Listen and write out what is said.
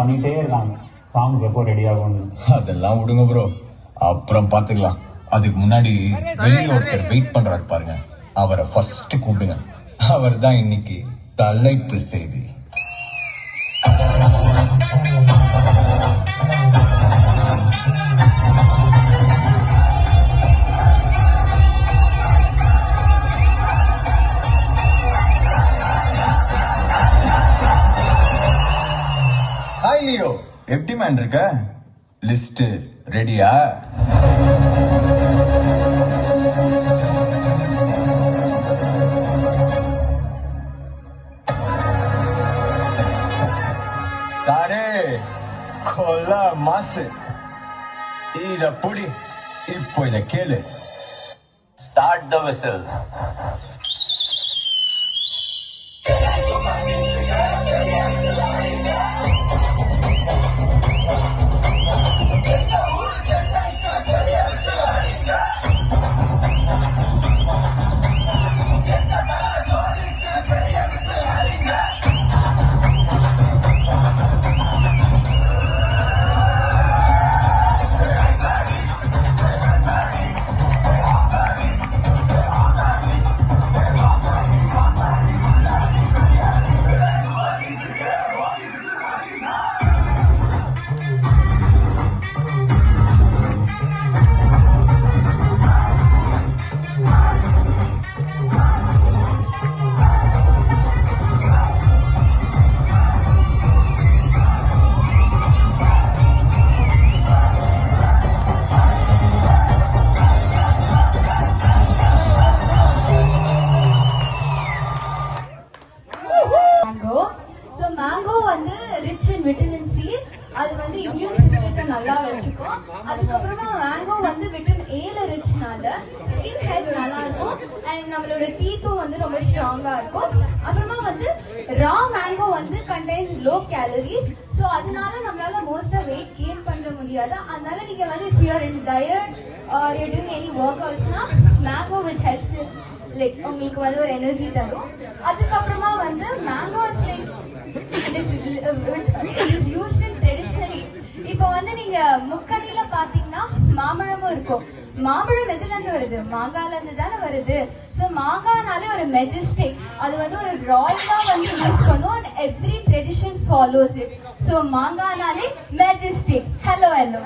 பண்ணிட்டே இருக்காங்க சாங்ஸ் எப்போ ரெடி ஆகும்னு. அதெல்லாம் விடுங்க ப்ரோ, அப்புறம் பாத்துக்கலாம். அதுக்கு முன்னாடி வெளியே ஒருத்தர் வெயிட் பண்றாரு பாருங்க, அவரை ஃபர்ஸ்ட் கூப்பிடுங்க. அவர் தான் இன்னைக்கு தலைப்பு செய்தி. ஹாய் லியோ, எப்படி மேன் இருக்க? லிஸ்ட் ரெடியா? சாரே கொல்ல மாசு இத புடி, இப்போ இத கேளு. Start the whistles. மேங்கோ வந்து ரிச் இன் விட்டமின் சி, அது வந்து இம்யூன் சிஸ்டத்தை நல்லா வச்சுக்கும். அதுக்கப்புறமா மேங்கோ வந்து விட்டமின் ஏல ரிச்னால ஸ்கின் ஹெல்த் நல்லா இருக்கும் அண்ட் நம்மளோட டீத்தும் வந்து ரொம்ப ஸ்ட்ராங்கா இருக்கும். அப்புறமா வந்து ரா மேங்கோ வந்து கண்டெய்ன்ஸ் லோ கேலரிஸ், ஸோ அதனால நம்மளால மோஸ்டா வெயிட் கெயின் பண்ண முடியாது. அதனால நீங்க வந்து if you are in diet or you're doing any workoutsனா மேங்கோ which helps லைக் உங்களுக்கு வந்து ஒரு எனர்ஜி தரும். அதுக்கப்புறமா வந்து மேங்கோ ட்ரெடிஷனலி இப்போ வந்து நீங்க முக்கணியில பாத்தீங்கன்னா மாம்பழமும் இருக்கும். மாம்பழம் எதுல இருந்து வருது? மாங்கால இருந்து தானே வருது. சோ மாங்கானாலே ஒரு மெஜஸ்டிக், அது வந்து ஒரு ராயலா வந்து யூஸ் பண்ணும் and every tradition follows it. So மாங்கானாலே மெஜஸ்டிக். Hello hello